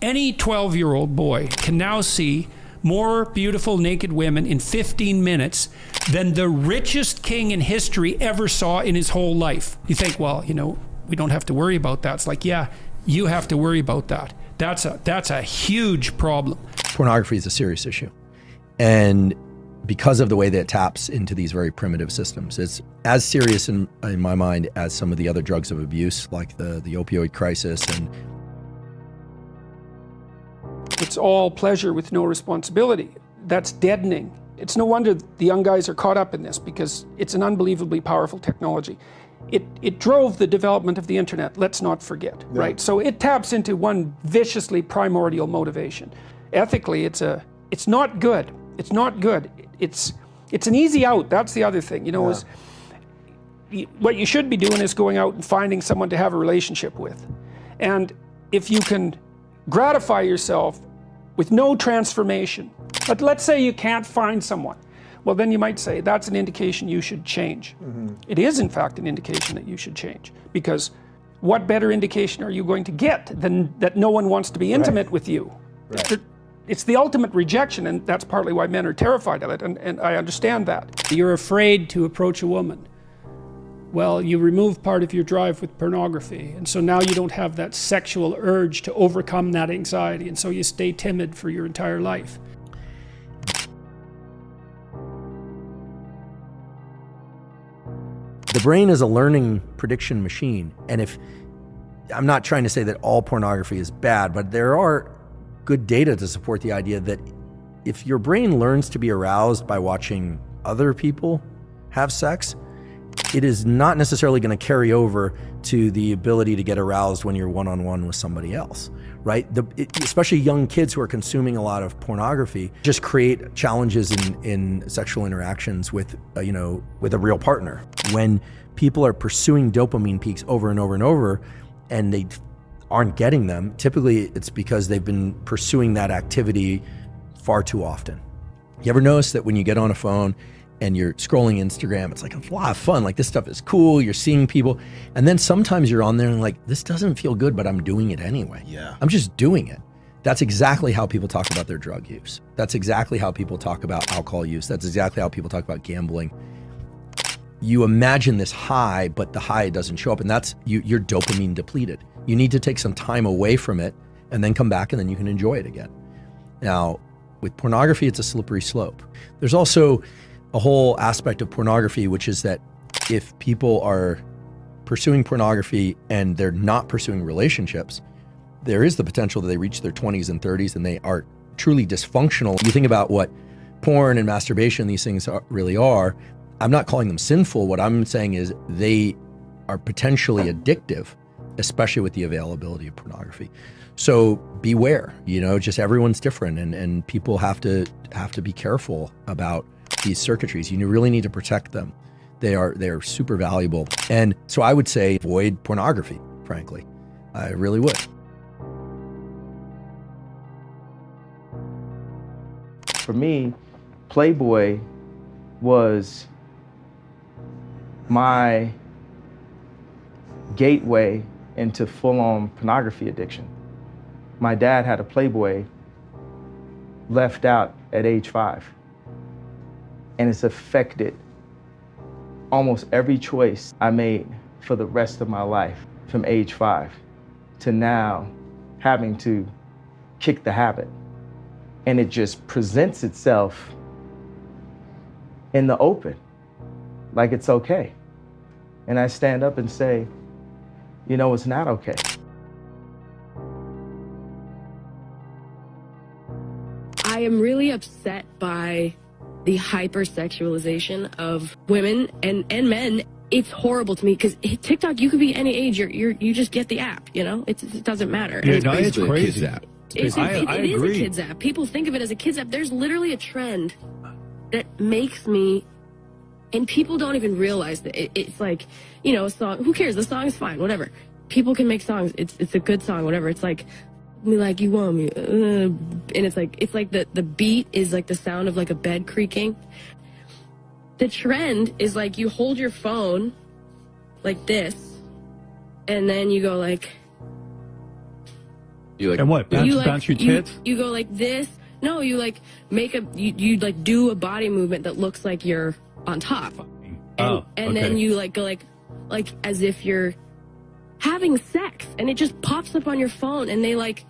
Any 12-year-old boy can now see more beautiful naked women in 15 minutes than the richest king in history ever saw in his whole life. You think, well, you know, we don't have to worry about that. It's like, yeah, you have to worry about that. That's a huge problem. Pornography is a serious issue. And because of the way that it taps into these very primitive systems, it's as serious in my mind as some of the other drugs of abuse, like the opioid crisis. And it's all pleasure with no responsibility. That's deadening. It's no wonder the young guys are caught up in this, because it's an unbelievably powerful technology. It drove the development of the internet, let's not forget, right? So it taps into one viciously primordial motivation. Ethically, it's not good. It's not good. It's an easy out. That's the other thing, you know, is what you should be doing is going out and finding someone to have a relationship with. And if you can gratify yourself with no transformation, but let's say you can't find someone, well, then you might say that's an indication you should change. It is, in fact, an indication that you should change, because what better indication are you going to get than that no one wants to be intimate with you? It's the ultimate rejection, and that's partly why men are terrified of it, and I understand that. You're afraid to approach a woman. Well, you remove part of your drive with pornography, and so now you don't have that sexual urge to overcome that anxiety, and so you stay timid for your entire life. the brain is a learning prediction machine. And if, I'm not trying to say that all pornography is bad, but there are good data to support the idea that if your brain learns to be aroused by watching other people have sex, it is not necessarily going to carry over to the ability to get aroused when you're one-on-one with somebody else, right? Especially young kids who are consuming a lot of pornography just create challenges in sexual interactions with, with a real partner. When people are pursuing dopamine peaks over and over and over, and they aren't getting them, typically it's because they've been pursuing that activity far too often. You ever notice that when you get on a phone and you're scrolling Instagram, it's like a lot of fun, like this stuff is cool, you're seeing people, and then sometimes you're on there and like, this doesn't feel good, but I'm doing it anyway. Yeah. I'm just doing it. That's exactly how people talk about their drug use. That's exactly how people talk about alcohol use. That's exactly how people talk about gambling. You imagine this high, but the high doesn't show up, and that's, you're dopamine depleted. You need to take some time away from it and then come back and then you can enjoy it again. Now, with pornography, it's a slippery slope. There's also a whole aspect of pornography, which is that if people are pursuing pornography and they're not pursuing relationships, there is the potential that they reach their 20s and 30s and they are truly dysfunctional. You think about what porn and masturbation, these things really are. I'm not calling them sinful. What I'm saying is they are potentially addictive, especially with the availability of pornography. So beware, just everyone's different, and people have to be careful about these circuitries. You really need to protect them. They are super valuable. And so I would say avoid pornography, frankly. I really would. For me, Playboy was my gateway into full-on pornography addiction. My dad had a Playboy left out at age 5. And it's affected almost every choice I made for the rest of my life, from age 5 to now having to kick the habit. And it just presents itself in the open, like it's okay. And I stand up and say, it's not okay. I am really upset by the hypersexualization of women and men. It's horrible to me because TikTok, you could be any age. You just get the app. It doesn't matter. Yeah, it's crazy. It is a kids app. People think of it as a kids app. There's literally a trend that makes me, and people don't even realize that it's like, a song. Who cares? The song is fine. Whatever. People can make songs. It's a good song. Whatever. It's like, me like you want me, and it's like the beat is like the sound of like a bed creaking. The trend is like you hold your phone like this, and then you go like, You like And what? Bounce your tits? You go like this. No, you like make a you like do a body movement that looks like you're on top. And then you like go like as if you're having sex, and it just pops up on your phone, and they like,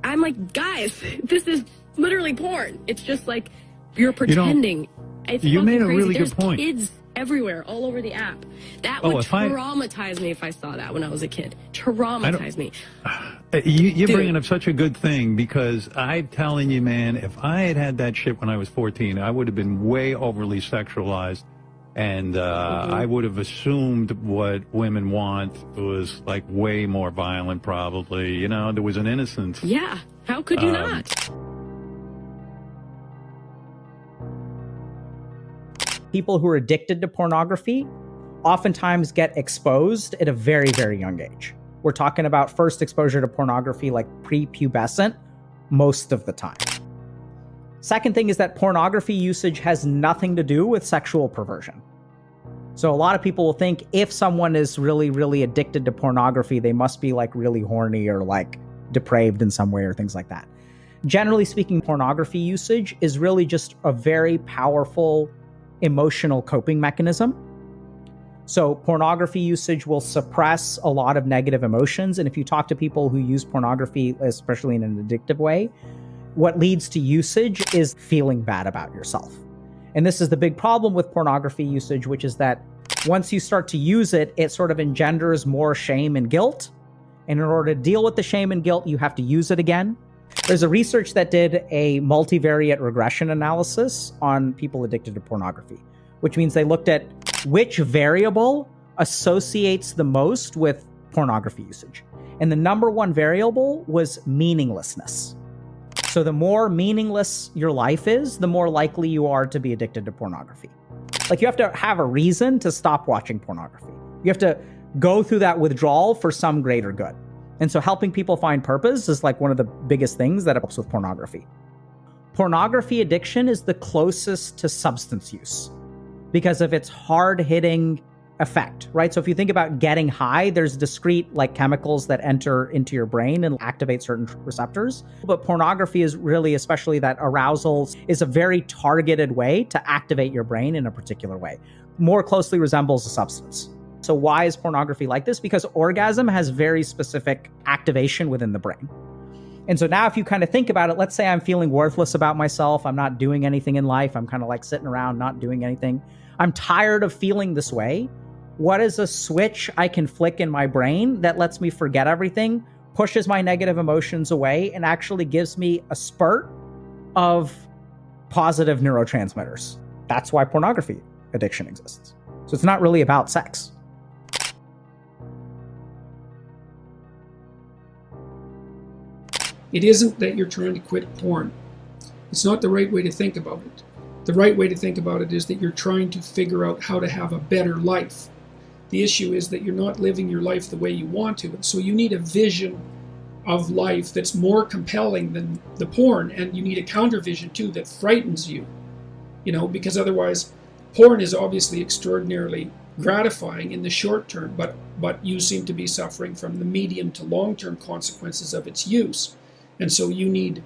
I'm like, guys, this is literally porn. It's just like you're pretending. It's you made a crazy. really There's good point. Kids everywhere, all over the app. That would traumatize me if I saw that when I was a kid. Traumatize me. You're bringing up such a good thing, because I'm telling you, man, if I had had that shit when I was 14, I would have been way overly sexualized. And I would have assumed what women want was like way more violent, probably. You know, there was an innocence. Yeah. How could you not? People who are addicted to pornography oftentimes get exposed at a very, very young age. We're talking about first exposure to pornography like prepubescent most of the time. Second thing is that pornography usage has nothing to do with sexual perversion. So a lot of people will think if someone is really, really addicted to pornography, they must be like really horny or like depraved in some way or things like that. Generally speaking, pornography usage is really just a very powerful emotional coping mechanism. So pornography usage will suppress a lot of negative emotions. And if you talk to people who use pornography, especially in an addictive way, what leads to usage is feeling bad about yourself. And this is the big problem with pornography usage, which is that once you start to use it, it sort of engenders more shame and guilt. And in order to deal with the shame and guilt, you have to use it again. There's a research that did a multivariate regression analysis on people addicted to pornography, which means they looked at which variable associates the most with pornography usage. And the number one variable was meaninglessness. So the more meaningless your life is, the more likely you are to be addicted to pornography. Like you have to have a reason to stop watching pornography. You have to go through that withdrawal for some greater good. And so helping people find purpose is like one of the biggest things that helps with pornography. Pornography addiction is the closest to substance use because of its hard-hitting effect, right? So if you think about getting high, there's discrete like chemicals that enter into your brain and activate certain receptors. But pornography is really, especially that arousal, is a very targeted way to activate your brain in a particular way. More closely resembles a substance. So why is pornography like this? Because orgasm has very specific activation within the brain. And so now if you kind of think about it, let's say I'm feeling worthless about myself. I'm not doing anything in life. I'm kind of like sitting around, not doing anything. I'm tired of feeling this way. What is a switch I can flick in my brain that lets me forget everything, pushes my negative emotions away, and actually gives me a spurt of positive neurotransmitters? That's why pornography addiction exists. So it's not really about sex. It isn't that you're trying to quit porn. It's not the right way to think about it. The right way to think about it is that you're trying to figure out how to have a better life. The issue is that you're not living your life the way you want to. And so you need a vision of life that's more compelling than the porn, and you need a counter vision too that frightens you. You know, because otherwise porn is obviously extraordinarily gratifying in the short term, but you seem to be suffering from the medium to long-term consequences of its use. And so you need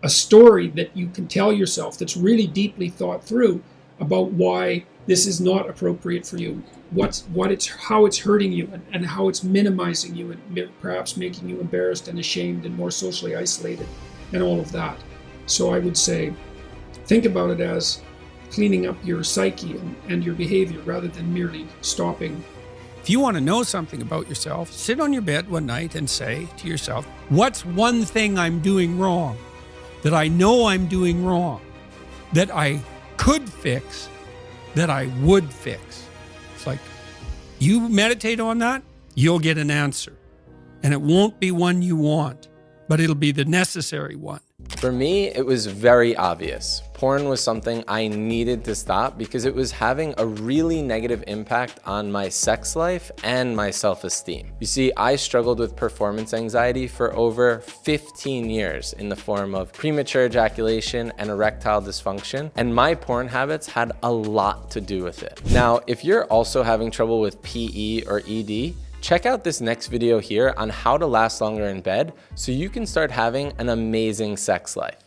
a story that you can tell yourself that's really deeply thought through about why this is not appropriate for you, how it's hurting you, and how it's minimizing you and perhaps making you embarrassed and ashamed and more socially isolated and all of that. So I would say, think about it as cleaning up your psyche and your behavior rather than merely stopping. If you want to know something about yourself, sit on your bed one night and say to yourself, what's one thing I'm doing wrong, that I know I'm doing wrong, that I could fix, that I would fix? It's like, you meditate on that, you'll get an answer. And it won't be one you want, but it'll be the necessary one. For me, it was very obvious. Porn was something I needed to stop because it was having a really negative impact on my sex life and my self-esteem. You see, I struggled with performance anxiety for over 15 years in the form of premature ejaculation and erectile dysfunction, and my porn habits had a lot to do with it. Now, if you're also having trouble with PE or ED, Check out this next video here on how to last longer in bed so you can start having an amazing sex life.